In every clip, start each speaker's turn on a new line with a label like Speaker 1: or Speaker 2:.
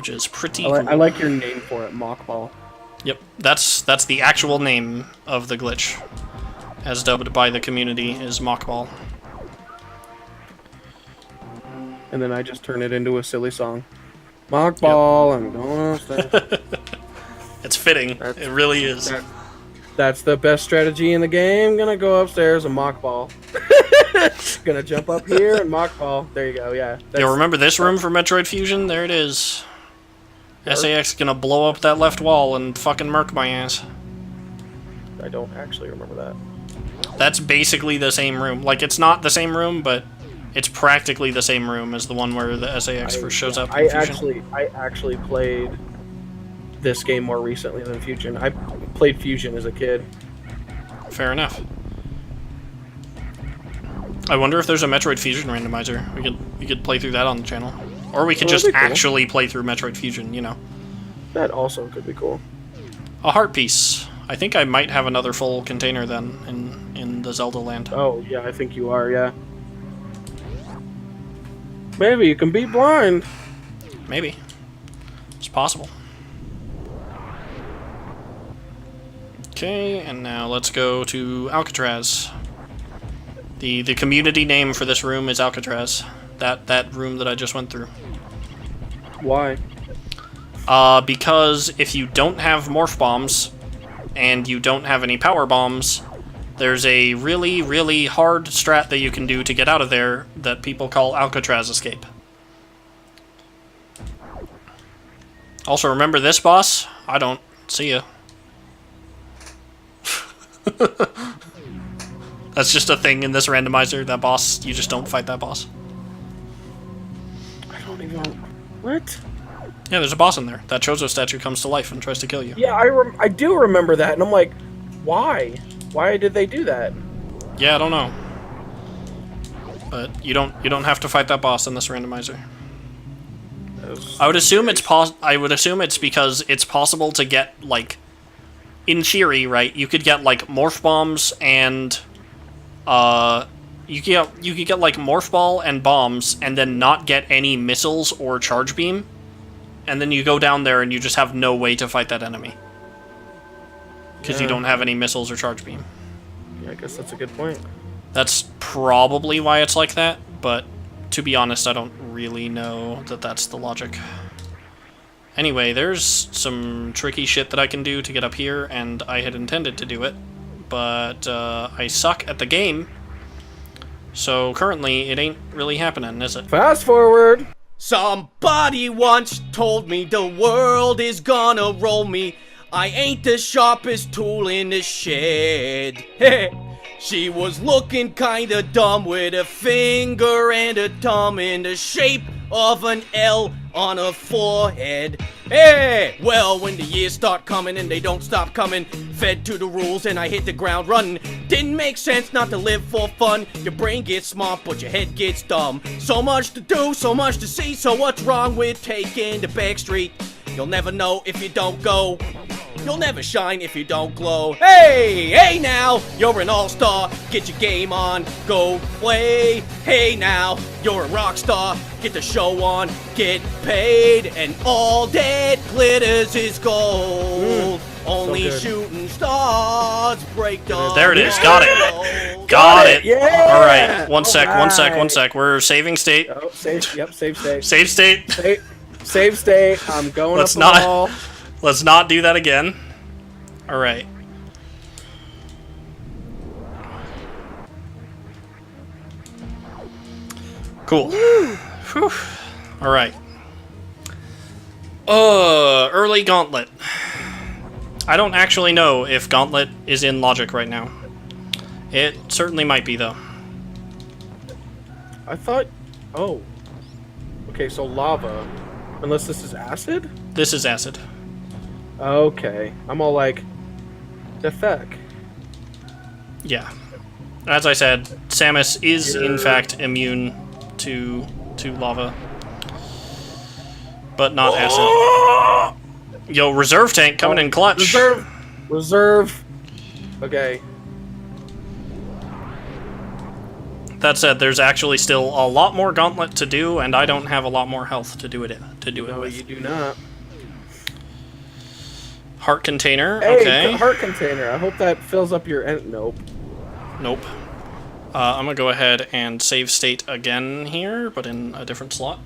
Speaker 1: which is pretty
Speaker 2: I
Speaker 1: cool.
Speaker 2: like your name for it, Mockball.
Speaker 1: Yep, that's the actual name of the glitch, as dubbed by the community, is Mockball.
Speaker 2: And then I just turn it into a silly song. Mockball,
Speaker 1: Yep.
Speaker 2: I'm going upstairs.
Speaker 1: It's fitting. It really is.
Speaker 2: That's the best strategy in the game. Gonna go upstairs and Mockball. Gonna jump up here and Mockball. There you go, yeah.
Speaker 1: Yo, remember this room for Metroid Fusion? There it is. SAX gonna blow up that left wall and fucking murk my ass.
Speaker 2: I don't actually remember that.
Speaker 1: That's basically the same room. Like, it's not the same room, but it's practically the same room as the one where the SAX first shows up in Fusion.
Speaker 2: I actually played this game more recently than Fusion. I played Fusion as a kid.
Speaker 1: Fair enough. I wonder if there's a Metroid Fusion randomizer. We could play through that on the channel. Or we could just actually play through Metroid Fusion, you know.
Speaker 2: That also could be cool.
Speaker 1: A heart piece. I think I might have another full container then in the Zelda land.
Speaker 2: Oh, yeah, I think you are, yeah. Maybe you can be blind.
Speaker 1: Maybe. It's possible. Okay, and now let's go to Alcatraz. The community name for this room is Alcatraz. That room that I just went through.
Speaker 2: Why?
Speaker 1: Because if you don't have morph bombs and you don't have any power bombs, there's a really, really hard strat that you can do to get out of there that people call Alcatraz escape. Also, remember this boss? I don't. See ya. That's just a thing in this randomizer. That boss, you just don't fight that boss.
Speaker 2: I don't even... What?
Speaker 1: Yeah, there's a boss in there. That Chozo statue comes to life and tries to kill you.
Speaker 2: Yeah, I do remember that, and I'm like, why? Why did they do that?
Speaker 1: Yeah, I don't know. But you don't have to fight that boss in this randomizer. I would assume it's because it's possible to get, like, in theory, right? You could get like morph bombs and you could get like morph ball and bombs and then not get any missiles or charge beam. And then you go down there and you just have no way to fight that enemy. Because you don't have any missiles or charge beam.
Speaker 2: Yeah, I guess that's a good point.
Speaker 1: That's probably why it's like that, but to be honest, I don't really know that that's the logic. Anyway, there's some tricky shit that I can do to get up here, and I had intended to do it, but I suck at the game, so currently it ain't really happening, is it?
Speaker 2: Fast forward!
Speaker 3: Somebody once told me the world is gonna roll me. I ain't the sharpest tool in the shed. She was looking kinda dumb with a finger and a thumb in the shape of an L on her forehead. Hey! Well, when the years start coming and they don't stop coming, fed to the rules and I hit the ground running. Didn't make sense not to live for fun. Your brain gets smart, but your head gets dumb. So much to do, so much to see, so what's wrong with taking the back street? You'll never know if you don't go. You'll never shine if you don't glow. Hey, hey now, you're an all-star. Get your game on, go play. Hey now, you're a rock star. Get the show on, get paid. And all that glitters is gold. Only
Speaker 2: so
Speaker 3: shooting stars break the
Speaker 1: There it is, got it. Got it.
Speaker 2: Yeah!
Speaker 1: Alright, one sec. We're saving state.
Speaker 2: Oh, save state.
Speaker 1: Save state.
Speaker 2: Save state. I'm going
Speaker 1: Let's
Speaker 2: up
Speaker 1: not-
Speaker 2: the wall.
Speaker 1: Let's not do that again. Alright. Cool. Whew. Alright. Early Gauntlet. I don't actually know if Gauntlet is in Logic right now. It certainly might be, though.
Speaker 2: I thought... Oh. Okay, so lava. Unless this is acid?
Speaker 1: This is acid.
Speaker 2: Okay. I'm all like... The fuck?
Speaker 1: Yeah. As I said, Samus is, in fact, immune to lava. But not acid. Yo, reserve tank coming in clutch.
Speaker 2: Reserve. Okay.
Speaker 1: That said, there's actually still a lot more gauntlet to do, and I don't have a lot more health to do it
Speaker 2: No,
Speaker 1: with.
Speaker 2: you do not.
Speaker 1: Heart container.
Speaker 2: Hey,
Speaker 1: Okay.
Speaker 2: heart container. I hope that fills up your nope.
Speaker 1: Nope. I'm gonna go ahead and save state again here, but in a different slot.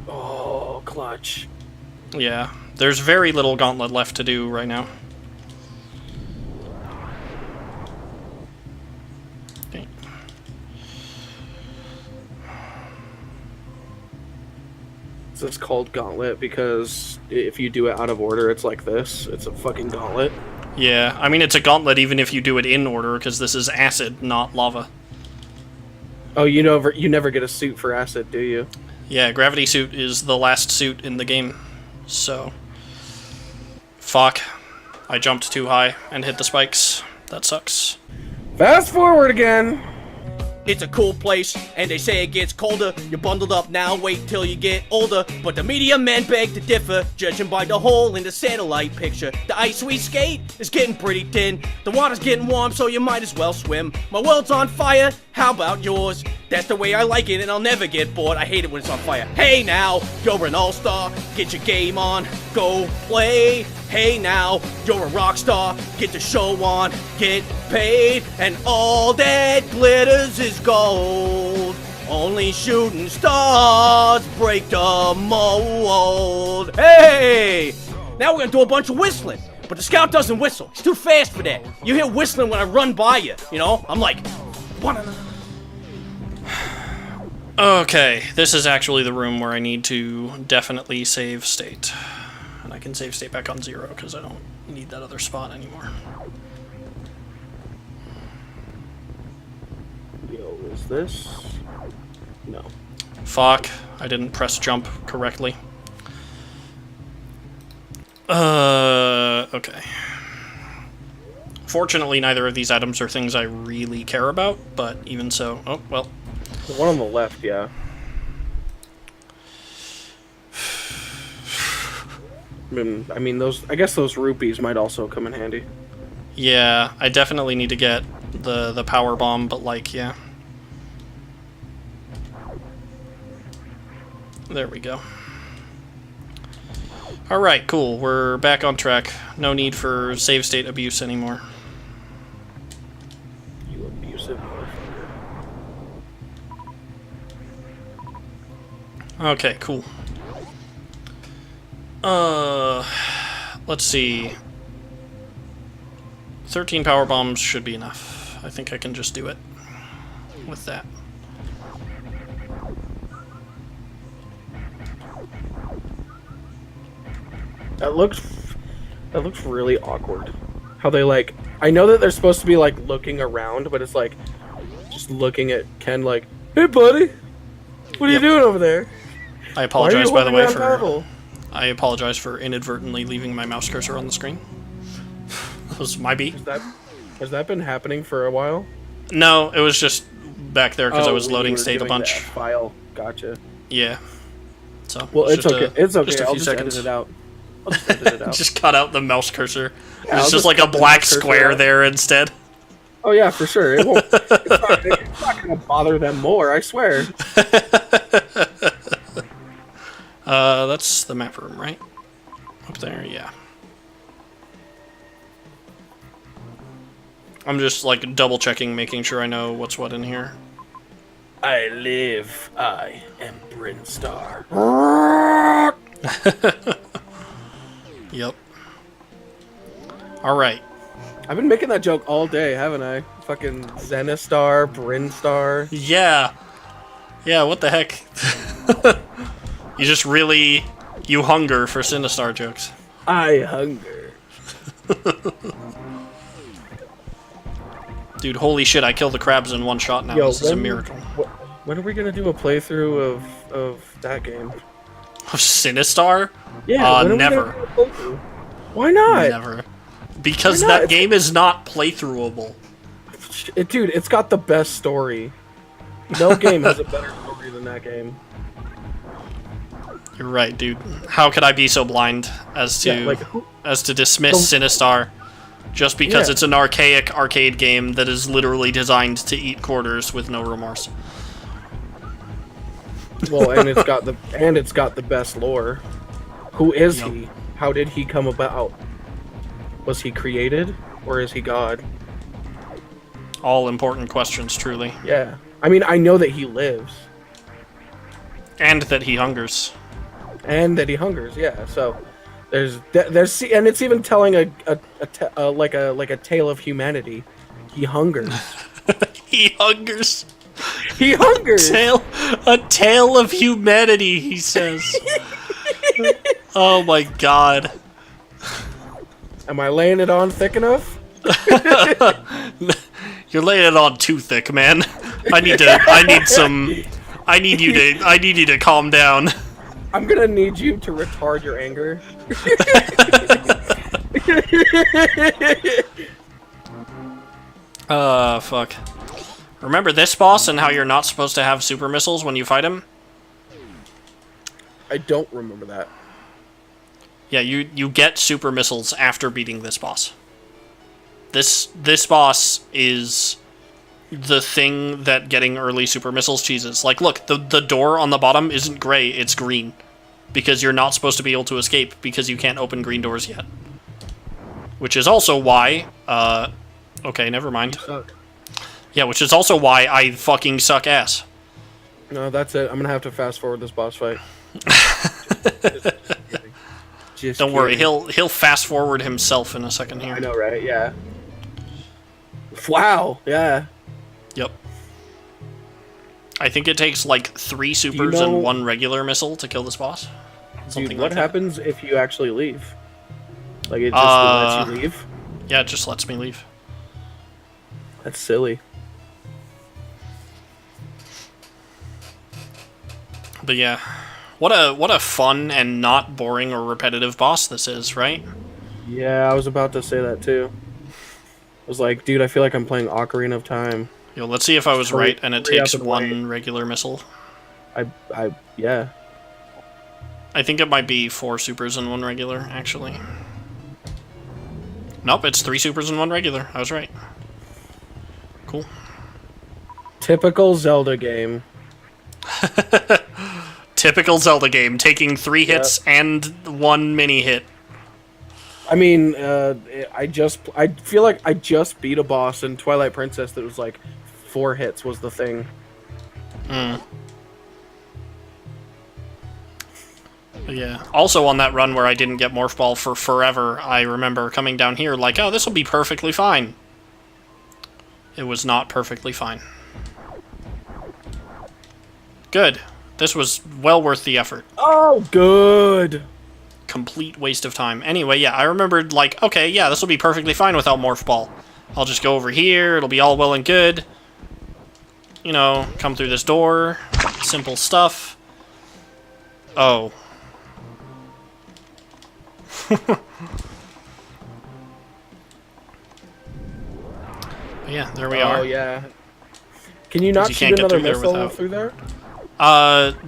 Speaker 2: Oh, clutch.
Speaker 1: Yeah, there's very little gauntlet left to do right now. Okay.
Speaker 2: It's called gauntlet because if you do it out of order, it's like this. It's a fucking gauntlet.
Speaker 1: Yeah, I mean, it's a gauntlet even if you do it in order, because this is acid, not lava.
Speaker 2: Oh, you never get a suit for acid, do you?
Speaker 1: Yeah, gravity suit is the last suit in the game, so... Fuck. I jumped too high and hit the spikes. That sucks.
Speaker 2: Fast forward again.
Speaker 3: It's a cool place, and they say it gets colder. You're bundled up now, wait till you get older. But the media men beg to differ, judging by the hole in the satellite picture. The ice we skate is getting pretty thin. The water's getting warm, so you might as well swim. My world's on fire, how about yours? That's the way I like it, and I'll never get bored. I hate it when it's on fire. Hey now, you're an all-star, get your game on, go play. Hey now, you're a rock star, get the show on, get paid. And all that glitters is gold. Only shooting stars break the mold. Hey! Now we're gonna do a bunch of whistling. But the scout doesn't whistle. He's too fast for that. You hear whistling when I run by you, you know? I'm like...
Speaker 1: Okay, this is actually the room where I need to definitely save state. And I can save state back on 0, because I don't need that other spot anymore.
Speaker 2: Yo, is this? No.
Speaker 1: Fuck, I didn't press jump correctly. Okay. Fortunately, neither of these items are things I really care about, but even so... Oh, well.
Speaker 2: The one on the left, yeah. I mean, those. I guess those rupees might also come in handy.
Speaker 1: Yeah, I definitely need to get the power bomb, but like, yeah. There we go. Alright, cool. We're back on track. No need for save state abuse anymore.
Speaker 2: You abusive motherfucker.
Speaker 1: Okay, cool. Let's see. 13 power bombs should be enough. I think I can just do it with that.
Speaker 2: That looks really awkward. How they like... I know that they're supposed to be like looking around, but it's like just looking at Ken like, "Hey buddy, what are you doing over there?"
Speaker 1: I apologize, by the way, for...
Speaker 2: Marvel?
Speaker 1: I apologize for inadvertently leaving my mouse cursor on the screen. That was my beat.
Speaker 2: Has that been happening for a while?
Speaker 1: No, it was just back there because I was
Speaker 2: when you
Speaker 1: loading
Speaker 2: were
Speaker 1: state a
Speaker 2: doing
Speaker 1: bunch.
Speaker 2: that file. Gotcha.
Speaker 1: Yeah. So.
Speaker 2: Well, it's
Speaker 1: just
Speaker 2: okay. It's okay.
Speaker 1: Just a
Speaker 2: I'll
Speaker 1: few
Speaker 2: just
Speaker 1: seconds.
Speaker 2: edit it out. I'll just edit it out.
Speaker 1: Just cut out the mouse cursor.
Speaker 2: Yeah,
Speaker 1: It's
Speaker 2: I'll
Speaker 1: just like a
Speaker 2: cut the
Speaker 1: black
Speaker 2: mouse cursor
Speaker 1: square
Speaker 2: out.
Speaker 1: there instead.
Speaker 2: Oh yeah, for sure. It won't. It's not gonna bother them more. I swear.
Speaker 1: That's the map room, right? Up there, yeah. I'm just like double checking, making sure I know what's what in here.
Speaker 2: I live. I am Brinstar.
Speaker 1: Yep. Alright.
Speaker 2: I've been making that joke all day, haven't I? Fucking Zenistar, Brinstar.
Speaker 1: Yeah. Yeah, what the heck? You just really... You hunger for Sinistar jokes.
Speaker 2: I hunger.
Speaker 1: Dude, holy shit, I killed the crabs in one shot now.
Speaker 2: Yo,
Speaker 1: This is a miracle.
Speaker 2: When are we gonna do a playthrough of that game?
Speaker 1: Of Sinistar?
Speaker 2: Yeah, when are we
Speaker 1: never.
Speaker 2: gonna do a playthrough? Why not?
Speaker 1: Never. Because
Speaker 2: Why not?
Speaker 1: that game is not playthroughable.
Speaker 2: Dude, it's got the best story. No game has a better story than that game.
Speaker 1: You're right, dude. How could I be so blind as to
Speaker 2: Yeah, like, who-
Speaker 1: dismiss Sinistar? just because
Speaker 2: Yeah.
Speaker 1: it's an archaic arcade game that is literally designed to eat quarters with no remorse.
Speaker 2: Well, and it's got the best lore. Who is
Speaker 1: Yep.
Speaker 2: he? How did he come about? Was he created, or is he God?
Speaker 1: All important questions, truly.
Speaker 2: Yeah. I mean, I know that he lives
Speaker 1: And that he hungers.
Speaker 2: and that he hungers. Yeah. So there's and it's even telling like a tale of humanity. He hungers.
Speaker 1: He hungers.
Speaker 2: He hungers.
Speaker 1: A tale of humanity, he says. Oh my god.
Speaker 2: Am I laying it on thick enough?
Speaker 1: You're laying it on too thick, man. I need you to calm down.
Speaker 2: I'm gonna need you to retard your anger.
Speaker 1: Fuck. Remember this boss and how you're not supposed to have super missiles when you fight him?
Speaker 2: I don't remember that.
Speaker 1: Yeah, you get super missiles after beating this boss. This boss is the thing that getting early super missiles cheeses. Like, look, the door on the bottom isn't gray, it's green. Because you're not supposed to be able to escape because you can't open green doors yet. Which is also why, okay, never mind.
Speaker 2: You suck.
Speaker 1: Yeah, which is also why I fucking suck ass.
Speaker 2: No, that's it. I'm gonna have to fast forward this boss fight. Just
Speaker 1: Don't worry,
Speaker 2: kidding.
Speaker 1: he'll fast forward himself in a second here.
Speaker 2: I know, right? Yeah. Wow. Yeah.
Speaker 1: Yep. I think it takes like 3 supers
Speaker 2: know-
Speaker 1: and 1 regular missile to kill this boss. Something
Speaker 2: Dude,
Speaker 1: like
Speaker 2: what
Speaker 1: that.
Speaker 2: happens if you actually leave? Like it just lets you leave?
Speaker 1: Yeah, it just lets me leave.
Speaker 2: That's silly.
Speaker 1: But yeah, what a fun and not boring or repetitive boss this is, right?
Speaker 2: Yeah, I was about to say that too. I was like, dude, I feel like I'm playing Ocarina of Time.
Speaker 1: Yo, let's see if I was
Speaker 2: Hurry-
Speaker 1: right and it
Speaker 2: hurry up
Speaker 1: takes
Speaker 2: and
Speaker 1: 1 regular missile.
Speaker 2: Yeah.
Speaker 1: I think it might be 4 supers and 1 regular, actually. Nope, it's 3 supers and 1 regular. I was right. Cool.
Speaker 2: Typical Zelda game.
Speaker 1: Typical Zelda game, taking 3 hits and 1 mini hit.
Speaker 2: I mean, I feel like I just beat a boss in Twilight Princess that was like 4 hits was the thing.
Speaker 1: Yeah. Also on that run where I didn't get Morph Ball for forever, I remember coming down here like, oh, this will be perfectly fine. It was not perfectly fine. Good. This was well worth the effort.
Speaker 2: Oh, good.
Speaker 1: Complete waste of time. Anyway, yeah, I remembered, like, okay, yeah, this will be perfectly fine without Morph Ball. I'll just go over here, it'll be all well and good. You know, come through this door. Simple stuff. Oh. Yeah, there we are.
Speaker 2: Oh, yeah. Can you not
Speaker 1: you
Speaker 2: shoot
Speaker 1: can't get
Speaker 2: another
Speaker 1: through there
Speaker 2: missile
Speaker 1: without-
Speaker 2: through there?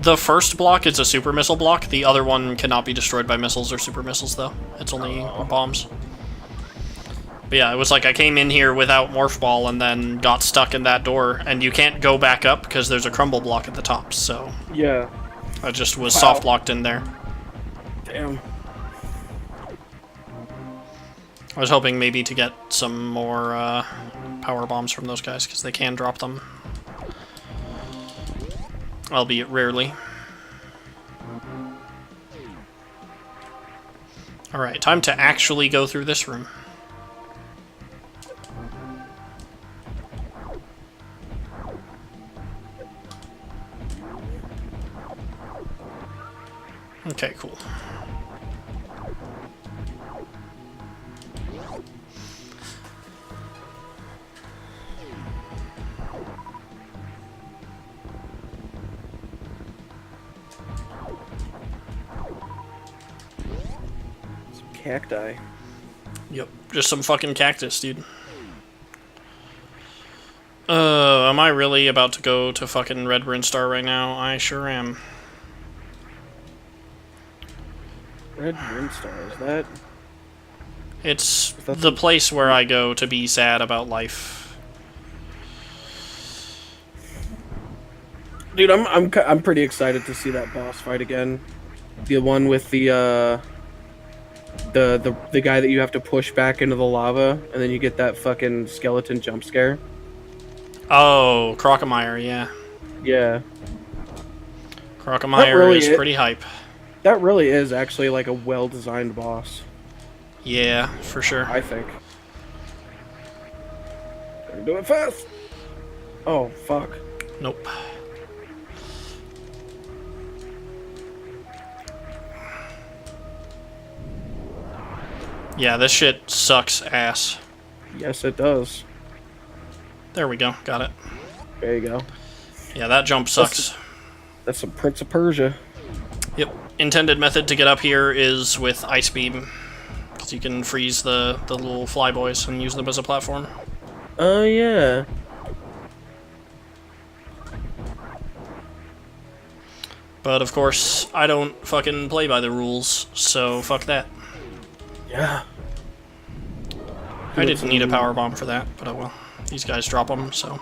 Speaker 1: The first block is a super missile block. The other one cannot be destroyed by missiles or super missiles, though. It's only bombs. But yeah, it was like I came in here without Morph Ball and then got stuck in that door, and you can't go back up because there's a crumble block at the top, so
Speaker 2: Yeah.
Speaker 1: I just was
Speaker 2: Wow.
Speaker 1: soft locked in there.
Speaker 2: Damn.
Speaker 1: I was hoping maybe to get some more power bombs from those guys, because they can drop them. Albeit rarely. Alright, time to actually go through this room. Okay, cool.
Speaker 2: Some cacti.
Speaker 1: Yep, just some fucking cactus, dude. Am I really about to go to fucking Red Rune Star right now? I sure am.
Speaker 2: Red Rimstar, is that?
Speaker 1: It's
Speaker 2: That's
Speaker 1: the place where I go to be sad about life.
Speaker 2: Dude, I'm pretty excited to see that boss fight again. The one with the guy that you have to push back into the lava, and then you get that fucking skeleton jump scare.
Speaker 1: Oh, Crocomire, yeah.
Speaker 2: Yeah.
Speaker 1: Crocomire
Speaker 2: really
Speaker 1: is
Speaker 2: is-
Speaker 1: pretty hype.
Speaker 2: That really is actually like a well-designed boss,
Speaker 1: Yeah, for sure.
Speaker 2: I think. Gotta do it fast. Oh, fuck.
Speaker 1: Nope. Yeah, this shit sucks ass.
Speaker 2: Yes, it does.
Speaker 1: There we go, got it.
Speaker 2: There you go.
Speaker 1: Yeah, that jump sucks.
Speaker 2: That's some Prince of Persia.
Speaker 1: Yep. Intended method to get up here is with Ice Beam. Because you can freeze the little flyboys and use them as a platform.
Speaker 2: Oh, yeah.
Speaker 1: But of course, I don't fucking play by the rules, so fuck that.
Speaker 2: Yeah.
Speaker 1: I didn't need a power bomb for that, but oh well. These guys drop them, so.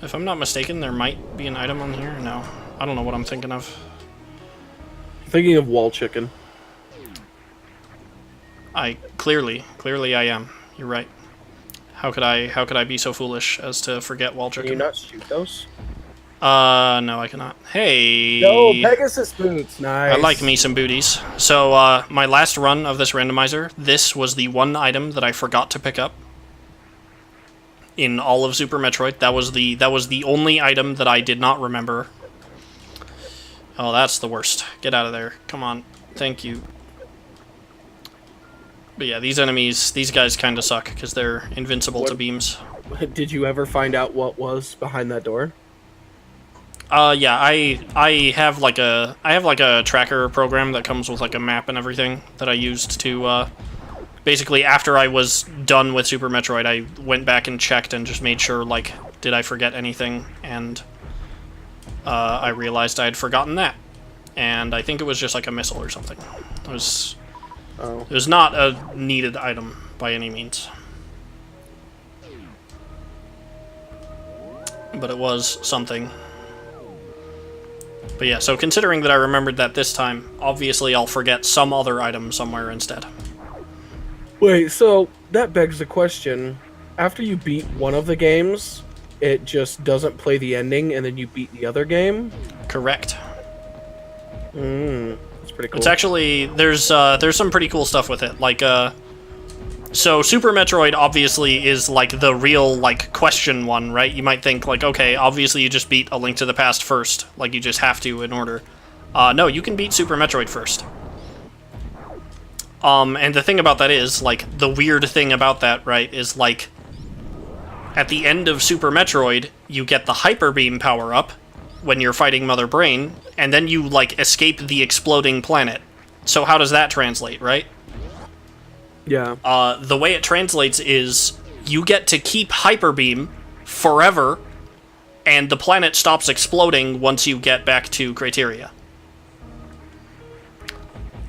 Speaker 1: If I'm not mistaken, there might be an item on here. No, I don't know what I'm thinking of.
Speaker 2: Thinking of wall chicken.
Speaker 1: Clearly I am. You're right. How could I be so foolish as to forget wall
Speaker 2: Can
Speaker 1: chicken?
Speaker 2: you not shoot those?
Speaker 1: No, I cannot. Hey.
Speaker 2: No, Pegasus boots. Nice.
Speaker 1: I like me some booties. So, my last run of this randomizer, this was the one item that I forgot to pick up in all of Super Metroid. That was the only item that I did not remember. Oh, that's the worst. Get out of there. Come on. Thank you. But yeah, these enemies, these guys kind of suck because they're invincible to beams.
Speaker 2: Did you ever find out what was behind that door?
Speaker 1: Yeah, I have like a tracker program that comes with like a map and everything that I used to basically after I was done with Super Metroid, I went back and checked and just made sure like did I forget anything, and I realized I had forgotten that, and I think it was just like a missile or something. It was not a needed item by any means, but it was something. But yeah, so considering that I remembered that this time, obviously I'll forget some other item somewhere instead.
Speaker 2: Wait, so that begs the question. After you beat one of the games, it just doesn't play the ending, and then you beat the other game?
Speaker 1: Correct.
Speaker 2: That's pretty cool.
Speaker 1: It's actually, there's some pretty cool stuff with it. Like, so Super Metroid obviously is like the real like question one, right? You might think like, okay, obviously you just beat A Link to the Past first, like you just have to in order. No, you can beat Super Metroid first. And the thing about that is, like, the weird thing about that, right, is like, at the end of Super Metroid, you get the Hyper Beam power-up when you're fighting Mother Brain, and then you, like, escape the exploding planet. So how does that translate, right?
Speaker 2: Yeah.
Speaker 1: The way it translates is you get to keep Hyper Beam forever, and the planet stops exploding once you get back to Criteria.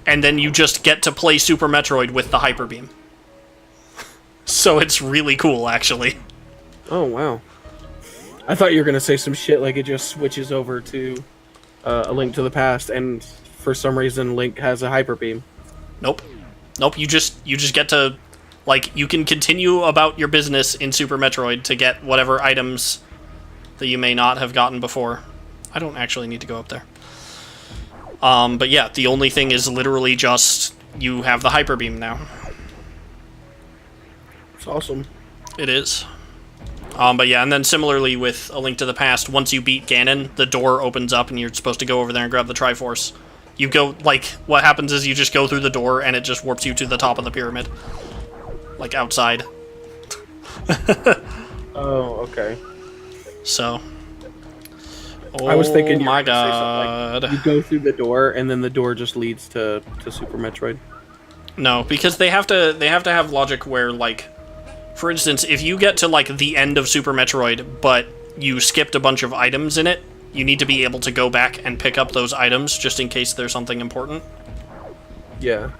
Speaker 1: And then you just get to play Super Metroid with the Hyper Beam. So it's really cool, actually.
Speaker 2: Oh, wow. I thought you were going to say some shit like it just switches over to A Link to the Past, and for some reason Link has a Hyper Beam.
Speaker 1: Nope. Nope, you just get to, like, you can continue about your business in Super Metroid to get whatever items that you may not have gotten before. I don't actually need to go up there. But yeah, the only thing is literally just, you have the Hyper Beam now.
Speaker 2: It's awesome.
Speaker 1: It is. But yeah, and then similarly with A Link to the Past, once you beat Ganon, the door opens up and you're supposed to go over there and grab the Triforce. You go, like, what happens is you just go through the door and it just warps you to the top of the pyramid. Like, outside.
Speaker 2: Oh, okay.
Speaker 1: So. Oh,
Speaker 2: I was thinking you
Speaker 1: my
Speaker 2: were gonna say
Speaker 1: god.
Speaker 2: something like, you go through the door and then the door just leads to Super Metroid.
Speaker 1: No, because they have to have logic where, like, for instance, if you get to, like, the end of Super Metroid, but you skipped a bunch of items in it, you need to be able to go back and pick up those items just in case there's something important.
Speaker 2: Yeah.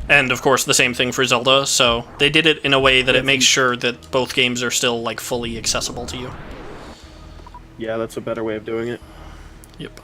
Speaker 1: And of course, the same thing for Zelda. So they did it in a way that it makes sure that both games are still like fully accessible to you.
Speaker 2: Yeah, that's a better way of doing it.
Speaker 1: Yep.